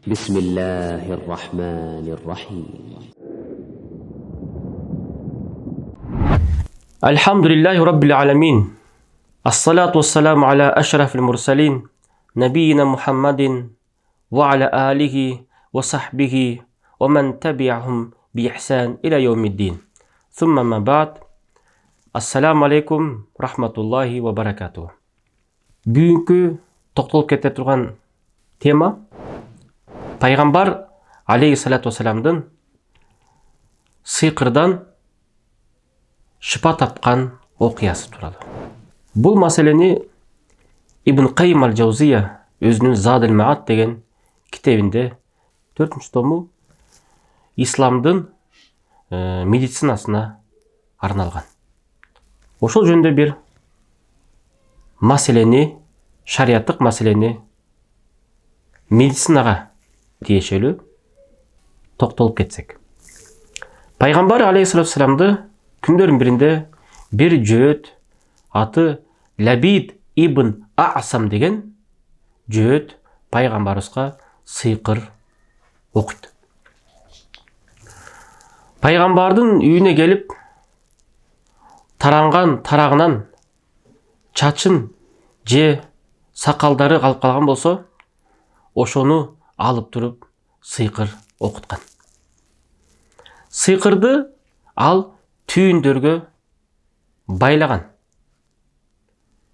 بسم الله الرحمن الرحيم الحمد لله رب العالمين الصلاة والسلام على أشرف المرسلين نبينا محمد وعلى آله وصحبه ومن تبعهم بإحسان إلى يوم الدين ثم ما بعد السلام عليكم رحمة الله وبركاته. Бүгінгі тоқталып кете тұрған тема пайғамбар алейхиссалату вассаламдың сиқырдан шипа тапқан оқиясы туралы. Бұл мәселені Ибн Қайим аль-Джаузия өзінің Задул Маат деген кітабында 4-ші тому исламдың медицинасына арналған. Ошол жөнінде бір мәселені, шариаттық мәселені медицинаға тиешелі тоқталып кетсек. Пайғамбар алейхиссаламды күндердің бірінде бір жігіт аты Лабид ибн А'сам деген жігіт пайғамбарымызға сиқыр оқиды. Пайғамбардың үйіне келіп, таранған тарағынан чачын же сақалдары қалып қалған болса, ошоны алып тұрып сиқыр оқытқан. Сиқырды ал түйіндерге байлаған.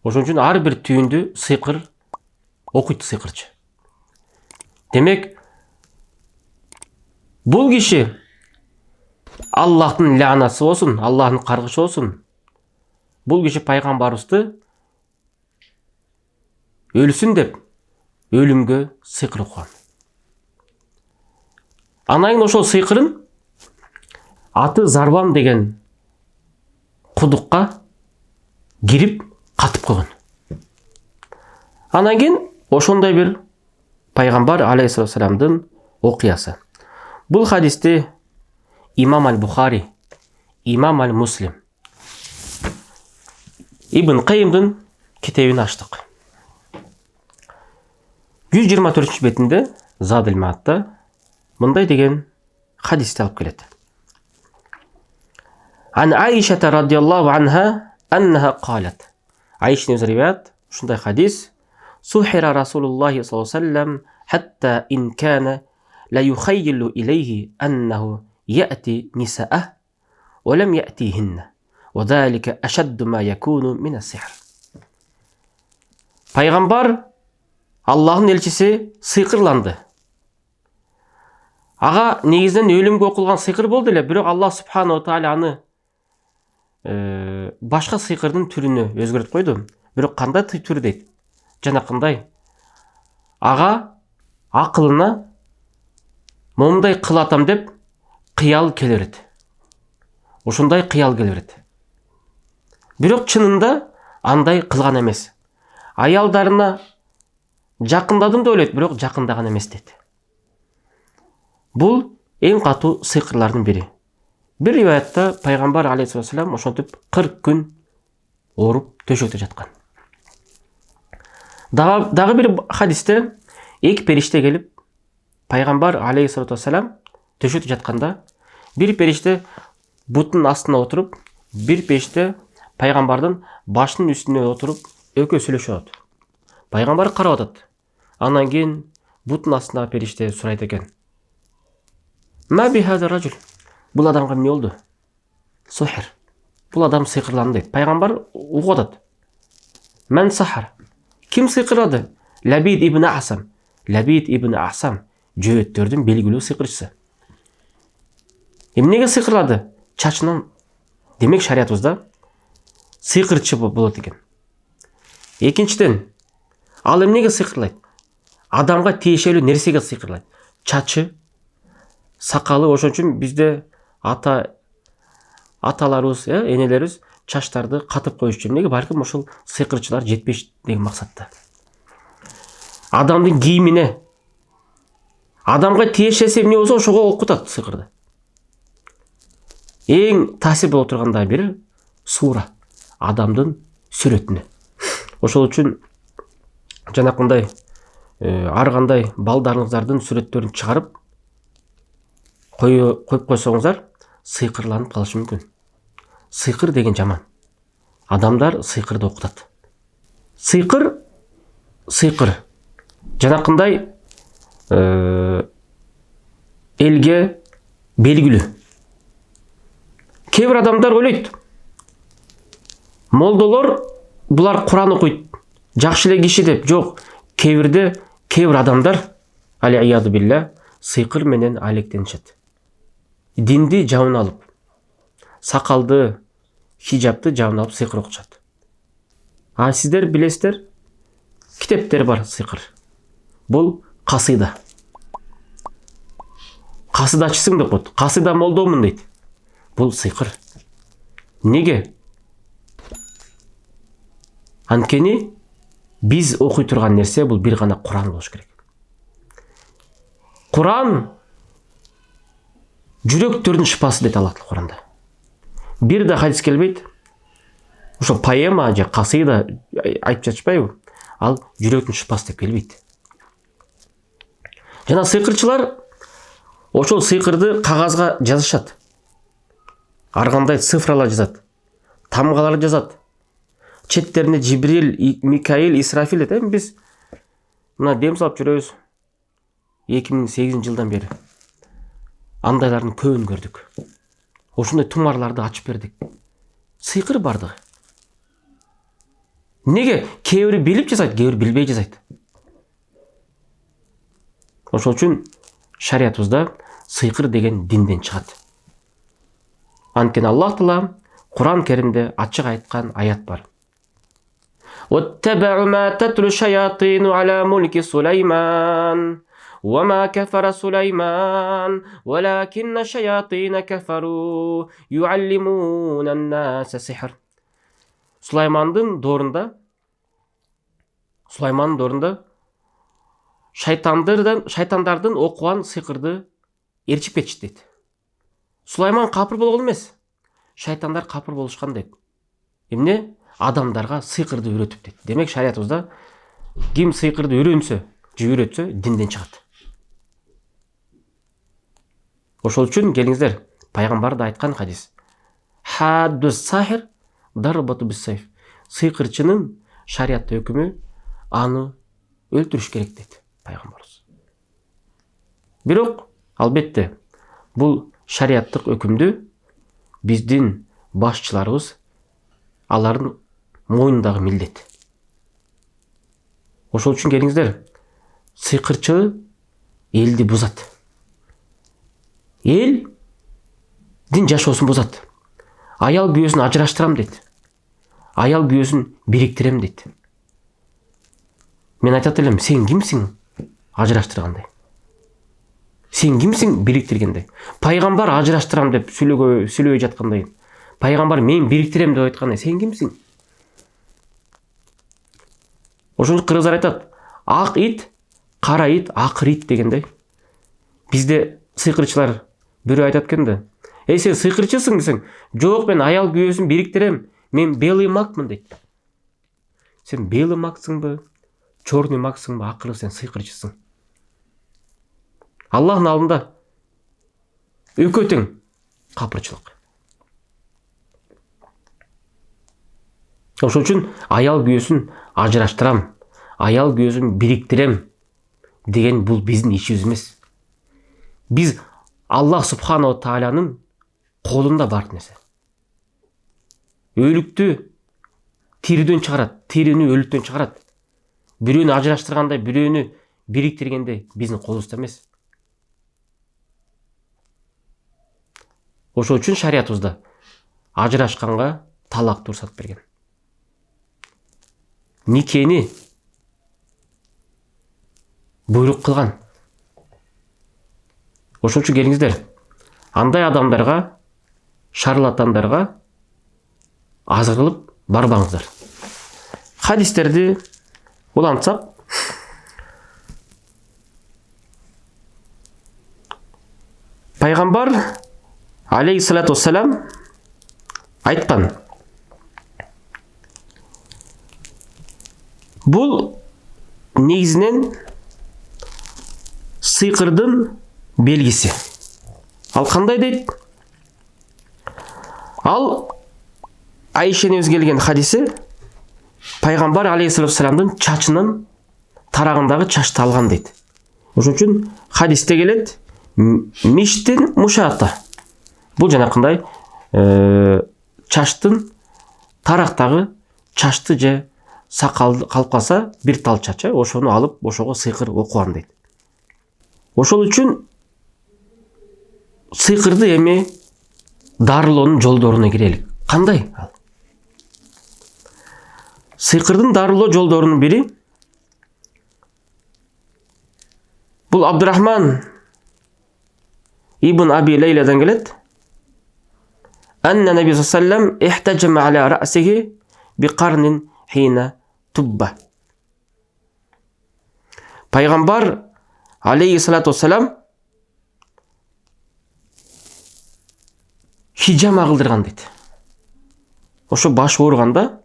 Ошон үчүн ар бир түйүндү сыйкыр окуйт сыйкырчы. Демек, бул киши Аллахтын лаанасы болсун, Аллахтын каргышы болсун. Бул киши пайгамбарыбызды өлсүн деп өлүмгө сыйкыр окуган. Анан кийин ошол сыйкырын аты Зарвам деген кудукка кирип катып койгон. Анан кийин ошондой бир пайгамбар алейхиссаламдын окуясы. Бул хадисти Имам аль-Бухари, Имам аль-Муслим, Ибн Кайимдин китебин ачтык. 124 бетинде Задул Маатта мындай деген хадисти алып келет. Ан Айшата радиаллаху анха аннаха қалат. Айшаның өз риwayat, ушундай хадис: Сухира Расулуллахи саллаллаху алейхи ва саллям хатта ин кана ла юхаййлу илейхи аннаху яти ниса'ah ва лам ятихинна ва залика ашадду ма якуну мин ас-сихр. Пайгамбар Аллахтын элчиси сыйкырланды. Ага негизинен өлүмгө окулган сыйкыр болду эле, бирок Аллах субханаху тааля аны башка сыйкырдын түрүнө өзгөртүп койду. Бирок кандай түрү дейт? Жана кандай? Ага акылына момундай кылатам деп кыял келерет. Ошондой кыял келерет. Бирок чынында андай кылган эмес. Аялдарына жакындадым деп ойлойт, бирок жакындаган эмес дейт. Бул эң катуу сыйкырлардын бири. Bir rivayette Peygamber aleyhisselam ошентип 40 gün оруп төшөктө жаткан. Дагы бир хадисте эки периште келип Пайгамбар алейхиссалам төшөктө жатканда бир периште бутунун астына отуруп, бир периште Пайгамбардын башынын үстүнө отуруп экөө сүйлөшүп атат. Пайгамбар карап атат. Анан кийин бутунун астындагы периште сурайт экен: "Ма би хаза ражул?" Бұл адамға не oldu? Сухир. Бұл адам сиқырланды дейді. Пайғамбар угуп атат. Мен сахар. Ким сиқырлады? Лабид ибн А'сам. Лабид ибн А'сам жөөттөрдүн белгилүү сиқырчысы. Эмнеге сиқырлады? Чачынан. Демек шариятыбызда сиқырчы болот экен. Экинчиден, ал эмнеге сиқырлайт? Адамга тиешелүү нерсеге сиқырлайт. Чачы, сакалы. Ошон үчүн бизде аталарыбыз, энелерибиз чачтарды катып коюшчу. Эмнеге? Балким ошол сыйкырчылар жетпеш деген максатта. Адамдын кийимине, адамга тиешеси эмне болсо ошого окутат сыйкырды. Эң таасир боло тургандай бири сура, адамдын сүрөтүнө. Ошол үчүн жанакындай ар кандай балдарыңыздардын сүрөттөрүн чыгарып коюп койсоңуздар сыйкырланып калышы мүмкүн. Сыйкыр деген жаман. Адамдар сыйкырды окутат. Сыйкыр жанакындай элге белгилүү. Кээ бир адамдар ойлойт, молдолор булар Куран окуйт, жакшы эле киши деп. Жок, кээ бир адамдар алияду билля сыйкыр менен алектенишет. Динди жабын алып, сакалды, хижабты жабын алып сыйкыр окушат. А сиздер билесиздер, китептер бар сыйкыр. Бул касыйда. Касыдачысың деп коет. Касыйда молдомун дейт. Бул сыйкыр. Неге? Анткени биз окуй турган нерсе бул бир гана Куран болуш керек. Куран жүрөктөрдүн шыпасы дейт Аллах Куранда. Бир да хадис келбейт. Ошо поэма же касыйда айтып жатышпайбы? Ал жүрөктүн шыпасы деп келбейт. Жана сыйкырчылар ошол сыйкырды кагазга жазышат. Ар кандай цифралар жазат. Тамгалар жазат. Четтерине Жибрил, Микаил, Исрафил дейт. Биз мына дем салып жүрөбүз. 2008 жылдан бери андайлардын көбүн көрдүк. Ошондой тумарларды ачып бердик. Сыйкыр бардыгы. Неге? Кээ бири билип жасайт, кээ бири билбей жасайт. Ошол үчүн шариятыбызда сыйкыр деген динден чыгат. Анткени Аллах Таала Куран Керимде ачык айткан аят бар. وَاتَّبَعُوا مَا تَتْلُو الشَّيَاطِينُ عَلَى مُلْكِ سُلَيْمَانَ وَمَا كَفَرَ سُلَيْمَانُ وَلَكِنَّ الشَّيَاطِينَ كَفَرُوا يُعَلِّمُونَ النَّاسَ السِّحْرَ. Сулаймандын доорунда шайтандардын окуган сыйкырды ээрчип кетишти дейт. Сулайман капыр болгон эмес, шайтандар капыр болушкан дейт. Эмне? Адамдарга сыйкырды үйрөтүп дейт. Демек шариятыбызда ким сыйкырды үйрөнсө, үйрөтсө динден чыгат. Ошол үчүн келиңиздер, пайгамбар да айткан хадис. Хадду сахир дарбату бис-сайф. Сыйкырчынын шариятта өкүмү аны өлтүрүш керек дейт пайгамбарыбыз. Бирок албетте бул шарияттык өкүмдү биздин башчыларыбыз алардын мойнундагы милдет. Ошол үчүн келиңиздер, сыйкырчы элди бузат. Эл дин жашоосун бузат. Аял күйөөсүн ажыраштырам дейт. Аял күйөөсүн бириктирем дейт. Мен айтат элем, сен кимсиң ажыраштыргандай? Сен кимсиң бириктиргенде? Пайгамбар ажыраштырам деп сүйлөбөй жаткандай. Пайгамбар мен бириктирем деп айткандай. Сен кимсиң? Ошондо кыргыздар айтат, ак ит, кара ит, акыр ит дегендей. Бизде сыйкырчылар бирөө айтат экен да. Эй, сен сыйкырчысың десең, жок, мен аял күйөөсүн бириктирем. Мен белый макмын дейт. Сен белый максыңбы, чорный максыңбы, акыры сен сыйкырчысың. Аллахтын алдында экөө тең капырчылык. Ошол үчүн аял күйөөсүн ажыраштырам, аял күйөөсүн бириктирем деген бул биздин ишибиз эмес. Биз Аллах Субханаху Тааланын колунда бар нерсе. Өлүктү тириден чыгарат, тирини өлүктөн чыгарат. Бирөөнү ажыраштыргандай, бирөөнү бириктиргенде биздин колубузда эмес. Ошол үчүн шариятыбызда ажырашканга талакты уруксат берген. Никени буйрук кылган. Ошол үчүн келиңиздер, андай адамдарга, шарлатандарга азгырылып барбаңыздар. Хадистерди улантсак, пайгамбар алейхиссалату вассалам айткан. Бул негизинен сыйкырдын белгиси. Ал кандай дейт? Ал Айшенебиз келген хадиси пайгамбар алейхиссаламдын чачынын тарагындагы чачты алган дейт. Ошон үчүн хадисте келет миштин мушата. Бул жанакындай чачтын тарактагы чачты же сакал калып калса бир тал чач, ошону алып ошого сыйкыр окуган дейт. Ошол үчүн сыйкырды эми дарылоонун жолдоруна кирелик. Кандай ал? Сыйкырдын дарылоо жолдорунун бири бул Абдурахман ибн Аби Лейладан келет. Анна Наби саллаллаху алейхи ихтажама аля ра'сихи биқарнин хина тубба. Пайгамбар алейхиссалату вассалам хижама кылдырган дейт. Ошо баш ооруганда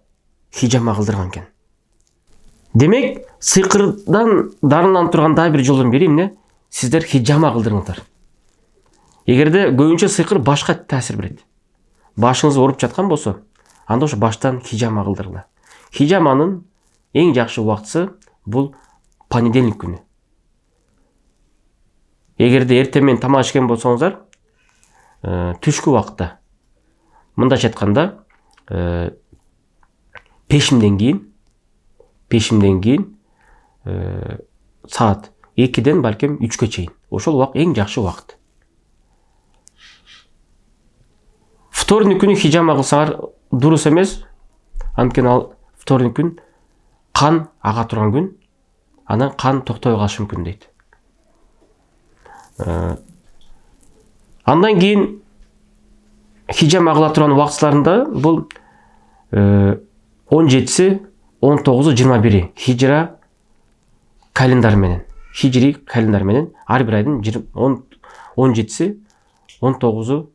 хижама кылдырган экен. Демек, сыйкырдан дарыланып турган дагы бир жолдун бири эмне? Сиздер хижама кылдырыңыздар. Эгерде көбүнчө сыйкыр башка таасир берет. Башыңыз ооруп жаткан болсо, анда ошо баштан хижама кылдыргыла. Хижаманын эң жакшы убактысы бул понедельник күнү. Эгерде эртең менен тамак ичкен болсоңуздар, түшкү убакытта. Мындайча айтканда, пешимден кийин саат 2-ден балким 3-кө чейин. Ошол убакыт эң жакшы убакыт. Вторник күнү хижама кылсаңар дурус эмес. Анткени ал вторник күн кан ага турган күн. Анан кан токтой калышы мүмкүн дейт. Андан кийин хижама кыла турган убактыларында бул 17-си, 19-у, 21-и хижра календар менен, хижри календар менен ар бир айдын 17-си, 19-у,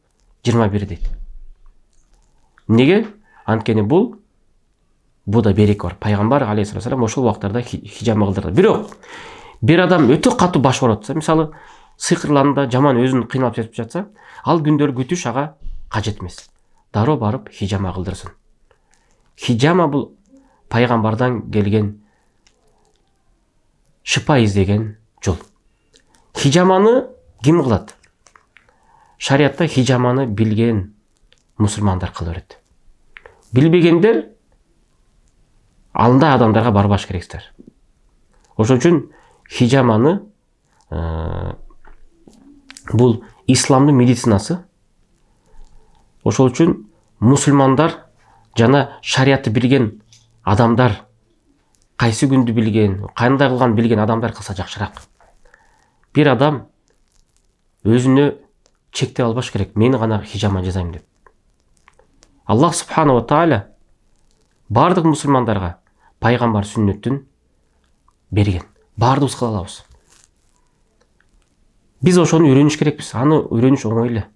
21-и дейт. Неге? Анткени бул да береке бар. Пайгамбар алейхиссалам ошол убактарда хижама кылдырды. Бирок бир адам өтө катуу баш ооруп, мисалы сыйкырларында жаман өзүн кыйналып жетип жатса, ал күндөр күтүш ага кажет эмес. Дароо барып хижама кылдырсын. Хижама бул пайгамбардан келген шыпа издеген жол. Хижаманы ким кылат? Шариатта хижаманы билген мусулмандар кыла берет. Билбегендер андай адамдарга барбаш керексиздер. Ошон үчүн хижаманы бул исламдын медицинасы. Ошол үчүн мусулмандар жана шариатты билген адамдар, кайсы күндү билген, кандай кылган билген адамдар кылса жакшыраак. Бир адам өзүнө чектеп албаш керек. Мени гана хижама жасайм деп. Аллах субханаху ва тааля бардык мусулмандарга пайгамбар сүннөтүн берген. Бардыгыбыз кыла алабыз. Биз ошону үйрөнүш керекпиз. Аны үйрөнүш оңой эле.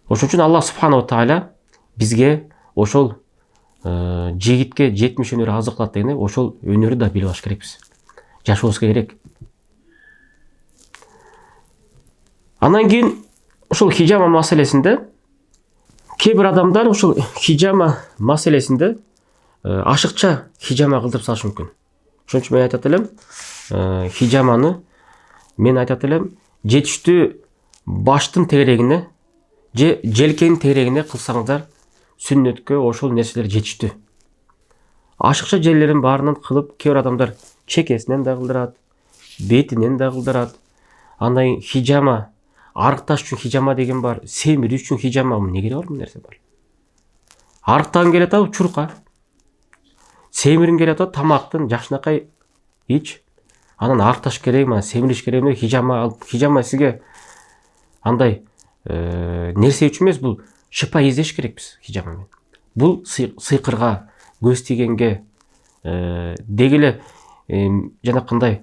Ошон үчүн Аллах субханаху ва тааля бизге ошол жигитке 70 өнөр азык кылат дегенде, ошол өнөрү да билип алыш керекпиз. Жашообуз керек. Андан кийин ошол хижама маселесинде кээ бир адамдар ошол хижама маселесинде ашыкча хижама кылдырып салышы мүмкүн. Ошон үчүн мен айтат элем, хижаманы мен айтат элем, жетиштүү баштын тегерегине же желкенин тегерегине кылсаңыздар сүннөткө ошол нерселер жетиштүү. Ашыкча жерлерин баарынан кылып, кээ бир адамдар чекесинен да кылдырат, бетинен да кылдырат. Андан хижама, арыкташ үчүн хижама деген бар, семирүү үчүн хижама, эмне кереги бар бул нерсе бар? Арыктагың келет ау чурка. Семирин келет ау тамактын жакшынакай ич. Анан арыкташ керек, мана семириш керек эмне? Хижама сизге андай нерсе үчүн эмес, бул шыпа издеш керекпиз хижама менен. Бул сыйкырга, көз тийгенге, дегеле жанакындай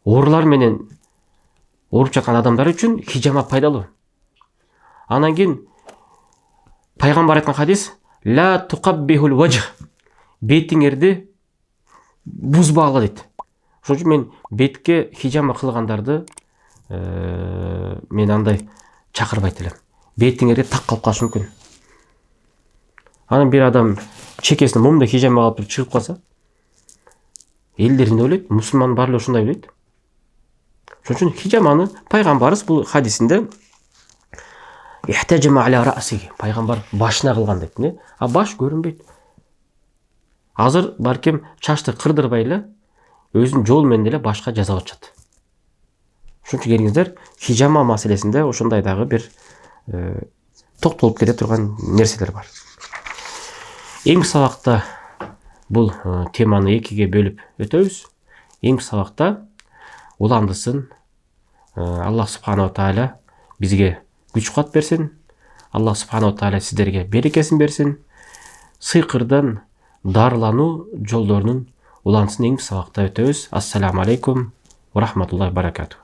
оорулар менен ооруп жаткан адамдар үчүн хижама пайдалуу. Анан кийин пайгамбар айткан хадис: "Ла туқаббихул вajh" бетиңерди бузбагыла дейт. Ошон үчүн мен бетке хижама кылгандарды мен андай чакырбайт элем. Бетиңерге так калып калышы мүмкүн. Анан бир адам чекесине момундай хижама калып чыгып калса, элдер эмне ойлойт? Мусулман баары эле ушундай ойлойт. Ошон үчүн хижаманы пайгамбарыбыз бул хадисинде ихтажама аля раси, пайгамбар башына кылган деп, не? А баш көрүнбөйт. Азыр балким чачты кырдырбай эле өзүнүн жол менен эле башка жасап атышат. Ошон үчүн келиңиздер, хижама маселесинде ошондой дагы бир токтолуп кете турган нерселер бар. Эң сабакта бул теманы экиге бөлүп өтөбүз. Эң сабакта уландысын Аллах субханала тааля бизге күч кубат берсин. Аллах субханала тааля сиздерге берекесин берсин. Сыйкырдан дарылануу жолдорунун уландысын эң сабакта өтөбүз. Ассаламу алейкум ва рахматуллахи ва баракатух.